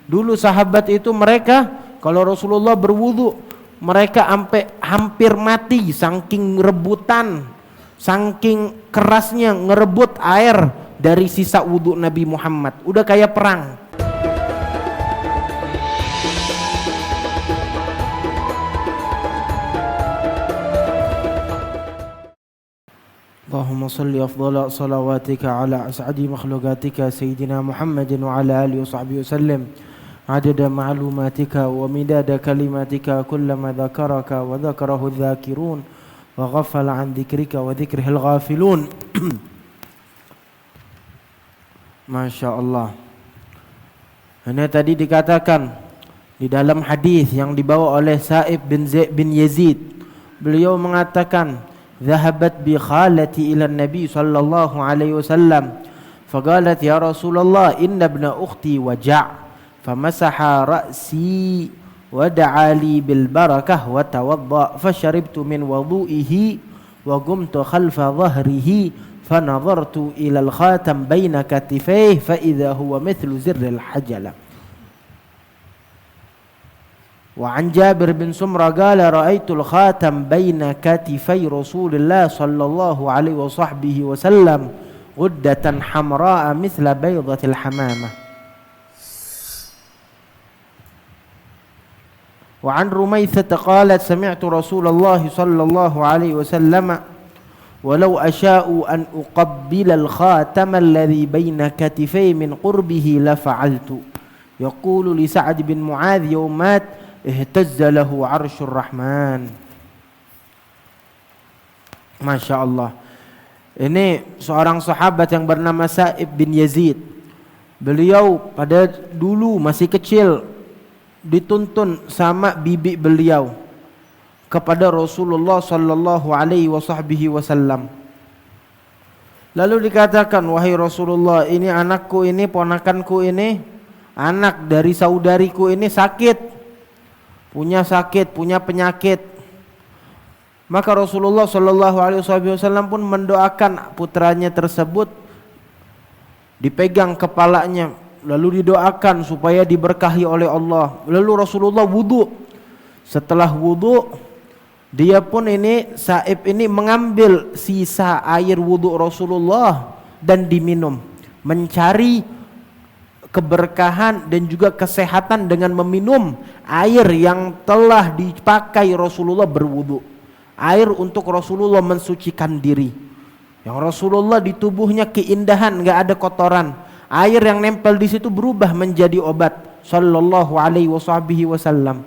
Dulu sahabat itu mereka kalau Rasulullah berwudu, mereka sampai hampir mati saking rebutan, saking kerasnya ngerebut air dari sisa wudu Nabi Muhammad. Udah kayak perang. Allahumma salli afdhala salawatika ala as'adi makhluqatika Sayyidina Muhammadin wa ala alihi wa sahbihi wasallam adada ma'lumatika wa midada kalimatika kullama dhakaraka wa dhakarahu dhakirun wa ghafala an dhikrika wa dhikrihil ghafilun. Masya Allah. Ini tadi dikatakan di dalam hadis yang dibawa oleh Sa'ib bin Yazid, beliau mengatakan ذهبت بخالتي إلى النبي صلى الله عليه وسلم فقالت يا رسول الله إن ابن أختي وجع فمسح رأسي ودعا لي بالبركة وتوضأ فشربت من وضوئه وقمت خلف ظهره فنظرت إلى الخاتم بين كتفيه فإذا هو مثل زر الحجلة. وعن جابر بن سمرة قال رأيت الخاتم بين كتفي رسول الله صلى الله عليه وصحبه وسلم غدة حمراء مثل بيضة الحمامة. وعن رميثة قالت سمعت رسول الله صلى الله عليه وسلم ولو أشاء أن أقبل الخاتم الذي بين كتفي من قربه لفعلت. يقول لسعد بن معاذ يوم مات ihtazza lahu arsyur rahman. Masya Allah. Ini seorang sahabat yang bernama Sa'ib bin Yazid. Beliau pada dulu masih kecil dituntun sama bibi beliau kepada Rasulullah sallallahu alaihi wasallam. Lalu dikatakan, wahai Rasulullah, ini anakku ini, ponakanku ini, anak dari saudariku ini sakit, punya penyakit. Maka Rasulullah sallallahu alaihi wasallam pun mendoakan putranya tersebut, dipegang kepalanya, lalu didoakan supaya diberkahi oleh Allah. Lalu Rasulullah wudu. Setelah wudu, dia pun ini Sa'ib ini mengambil sisa air wudu Rasulullah dan diminum, mencari keberkahan dan juga kesehatan dengan meminum air yang telah dipakai Rasulullah berwudu. Air untuk Rasulullah mensucikan diri. Yang Rasulullah di tubuhnya keindahan, enggak ada kotoran. Air yang nempel di situ berubah menjadi obat. Sallallahu alaihi wasallam.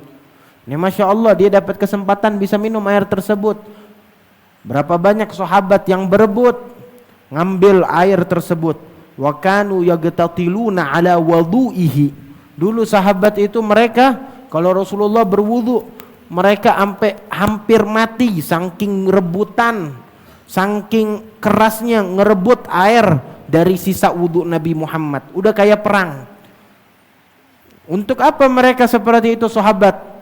Ini Masya Allah, dia dapat kesempatan bisa minum air tersebut. Berapa banyak sahabat yang berebut ngambil air tersebut. Wa kanu yagtatiluna ala wudu'ihi. Dulu sahabat itu mereka kalau Rasulullah berwudu, mereka sampai hampir mati saking rebutan, saking kerasnya ngerebut air dari sisa wudu Nabi Muhammad. Udah kayak perang. Untuk apa mereka seperti itu sahabat?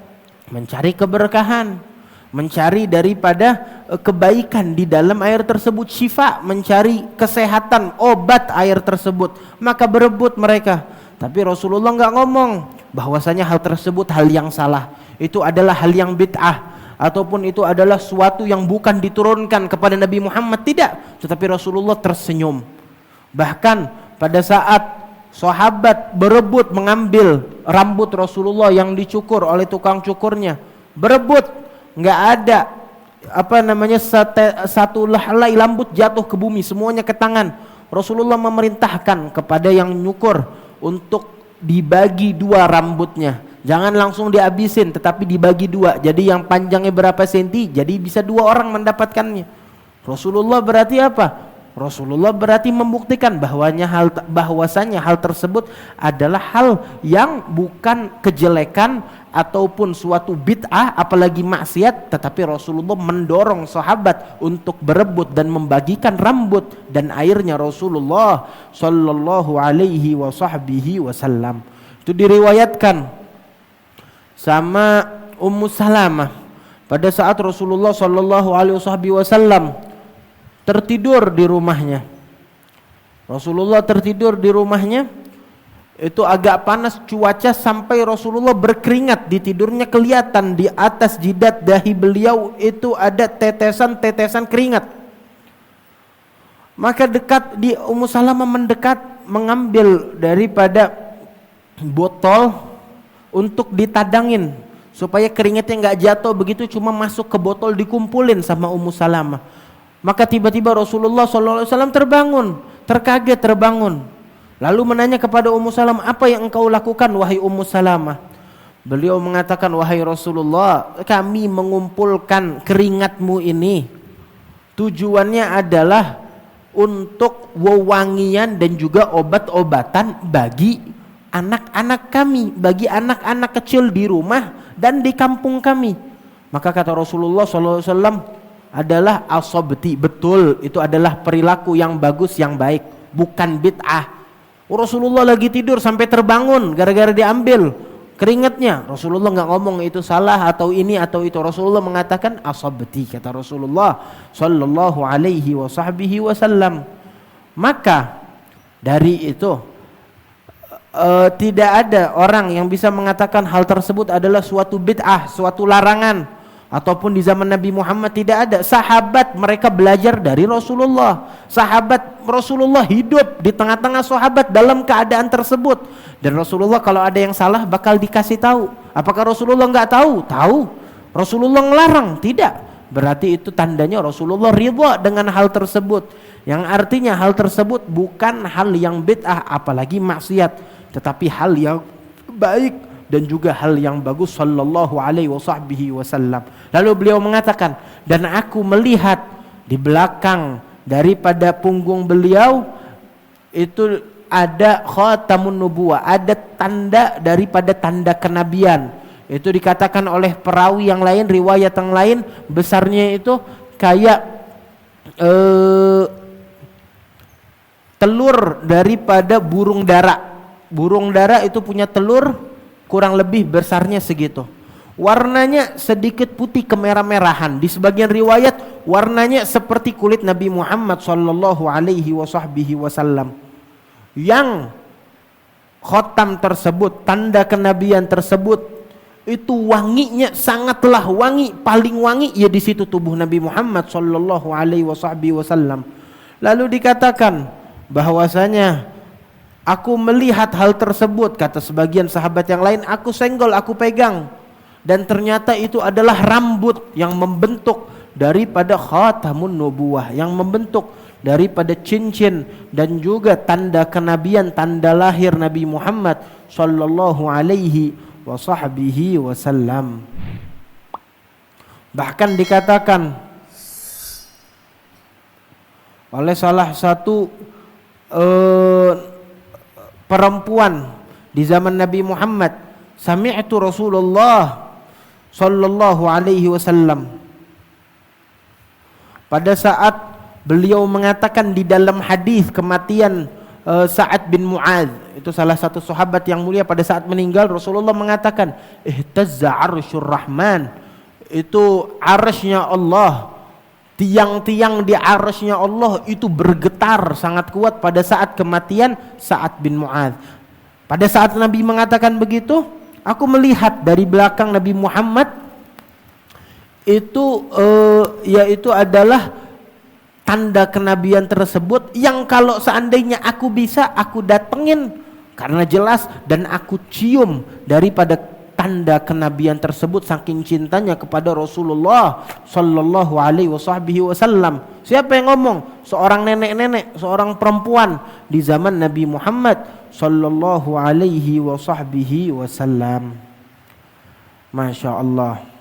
Mencari keberkahan, mencari daripada kebaikan di dalam air tersebut, syifa, mencari kesehatan, obat air tersebut. Maka berebut mereka. Tapi Rasulullah enggak ngomong bahwasanya hal tersebut hal yang salah. Itu adalah hal yang bid'ah, ataupun itu adalah suatu yang bukan diturunkan kepada Nabi Muhammad. Tidak. Tetapi Rasulullah tersenyum. Bahkan pada saat sahabat berebut mengambil rambut Rasulullah yang dicukur oleh tukang cukurnya, berebut, enggak ada satu helai rambut jatuh ke bumi, semuanya ke tangan. Rasulullah memerintahkan kepada yang nyukur untuk dibagi dua rambutnya. Jangan langsung dihabisin, tetapi dibagi dua. Jadi yang panjangnya berapa senti, jadi bisa dua orang mendapatkannya. Rasulullah berarti apa? Rasulullah berarti membuktikan bahwasanya hal tersebut adalah hal yang bukan kejelekan ataupun suatu bid'ah, apalagi maksiat. Tetapi Rasulullah mendorong sahabat untuk berebut dan membagikan rambut dan airnya Rasulullah sallallahu alaihi wasallam. Itu diriwayatkan sama Ummu Salamah pada saat Rasulullah sallallahu alaihi wasallam tertidur di rumahnya. Rasulullah tertidur di rumahnya, Itu agak panas cuaca sampai Rasulullah berkeringat, di tidurnya kelihatan di atas jidat dahi beliau itu ada tetesan-tetesan keringat. Maka dekat di Ummu Salamah mendekat mengambil daripada botol untuk ditadangin supaya keringatnya nggak jatuh begitu, cuma masuk ke botol dikumpulin sama Ummu Salamah. Maka tiba-tiba Rasulullah SAW terbangun, terkaget terbangun. Lalu menanya kepada Ummu Salamah, apa yang engkau lakukan wahai Ummu Salamah? Beliau mengatakan, wahai Rasulullah, kami mengumpulkan keringatmu ini tujuannya adalah untuk wewangian dan juga obat-obatan bagi anak-anak kami, bagi anak-anak kecil di rumah dan di kampung kami. Maka kata Rasulullah SAW adalah asobti, betul, itu adalah perilaku yang bagus, yang baik, bukan bid'ah. Rasulullah lagi tidur sampai terbangun gara-gara diambil keringatnya. Rasulullah nggak ngomong itu salah atau ini atau itu. Rasulullah mengatakan asabti, kata Rasulullah sallallahu alaihi wasallam. Maka dari itu tidak ada orang yang bisa mengatakan hal tersebut adalah suatu bid'ah, suatu larangan. Ataupun di zaman Nabi Muhammad tidak ada. Sahabat mereka belajar dari Rasulullah. Sahabat Rasulullah hidup di tengah-tengah sahabat dalam keadaan tersebut. Dan Rasulullah kalau ada yang salah bakal dikasih tahu. Apakah Rasulullah nggak tahu? Tahu. Rasulullah ngelarang? Tidak. Berarti itu tandanya Rasulullah ridha dengan hal tersebut. Yang artinya hal tersebut bukan hal yang bid'ah apalagi maksiat, tetapi hal yang baik dan juga hal yang bagus sallallahu alaihi wasallam. Lalu beliau mengatakan, dan aku melihat di belakang daripada punggung beliau itu ada khatamun nubuwah, ada tanda daripada tanda kenabian. Itu dikatakan oleh perawi yang lain, riwayat yang lain, besarnya itu kayak telur daripada burung dara. Burung dara itu punya telur kurang lebih besarnya segitu. Warnanya sedikit putih kemerah-merahan. Di sebagian riwayat warnanya seperti kulit Nabi Muhammad sallallahu alaihi wasallam. Yang khotam tersebut, tanda kenabian tersebut, itu wanginya sangatlah wangi, paling wangi ya di situ tubuh Nabi Muhammad sallallahu alaihi wasallam. Lalu dikatakan bahwasanya aku melihat hal tersebut, kata sebagian sahabat yang lain, aku senggol, aku pegang, dan ternyata itu adalah rambut yang membentuk daripada khatamun nubuwah, yang membentuk daripada cincin dan juga tanda kenabian, tanda lahir Nabi Muhammad sallallahu alaihi wasallam. Bahkan dikatakan oleh salah satu perempuan di zaman Nabi Muhammad, sami'tu Rasulullah sallallahu alaihi wasallam, pada saat beliau mengatakan di dalam hadis kematian Sa'ad bin Mu'adz, itu salah satu sahabat yang mulia, pada saat meninggal Rasulullah mengatakan ihtazza 'arsyur rahman, itu arsy-Nya Allah, tiang-tiang di arsy-Nya Allah itu bergetar sangat kuat pada saat kematian Sa'ad bin Mu'adz. Pada saat Nabi mengatakan begitu, aku melihat dari belakang Nabi Muhammad itu yaitu adalah tanda kenabian tersebut, yang kalau seandainya aku bisa aku datengin karena jelas, dan aku cium daripada tanda kenabian tersebut saking cintanya kepada Rasulullah sallallahu alaihi wasallam. Siapa yang ngomong? Seorang nenek-nenek, seorang perempuan di zaman Nabi Muhammad sallallahu alaihi wasallam. Masya Allah.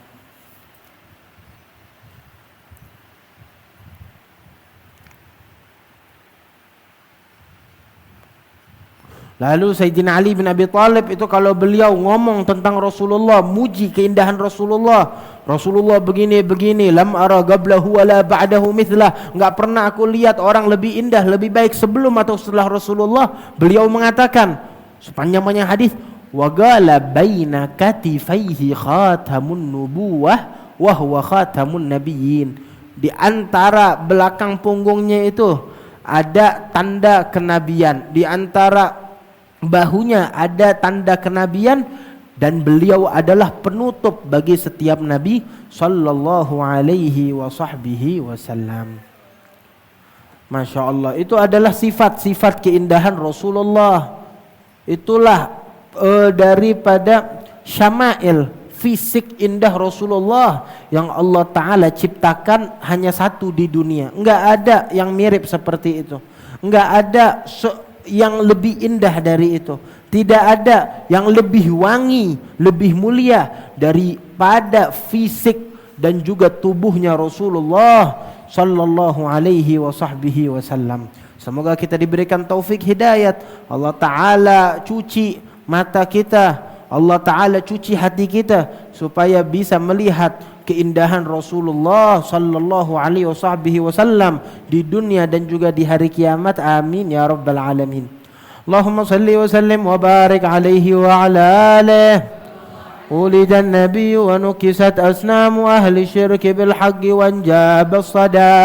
Lalu Sayyidina Ali bin Abi Thalib itu kalau beliau ngomong tentang Rasulullah, muji keindahan Rasulullah, Rasulullah begini-begini, lam ara qablahu wala ba'dahu mithlah, enggak pernah aku lihat orang lebih indah, lebih baik sebelum atau setelah Rasulullah. Beliau mengatakan sepanjang hadis, wa qala baina katifaihi khatamun nubuwah wa huwa khatamun nabiyyin, di antara belakang punggungnya itu ada tanda kenabian, di antara bahunya ada tanda kenabian, dan beliau adalah penutup bagi setiap nabi sallallahu alaihi wasallam. Masya Allah, itu adalah sifat-sifat keindahan Rasulullah. Itulah daripada syama'il, fisik indah Rasulullah yang Allah Ta'ala ciptakan hanya satu di dunia. Enggak ada yang mirip seperti itu. Enggak ada yang lebih indah dari itu. Tidak ada yang lebih wangi, lebih mulia daripada fisik dan juga tubuhnya Rasulullah sallallahu alaihi wasallam. Semoga kita diberikan taufik hidayat. Allah Ta'ala cuci mata kita, Allah Ta'ala cuci hati kita supaya bisa melihat keindahan Rasulullah sallallahu alaihi wasallam di dunia dan juga di hari kiamat. Amin ya rabbal alamin. Allahumma salli wa sallim wa barik alaihi wa ala alihi. ولد النبي ونكست أصنام أهل الشرك بالحق وانجاب الصدى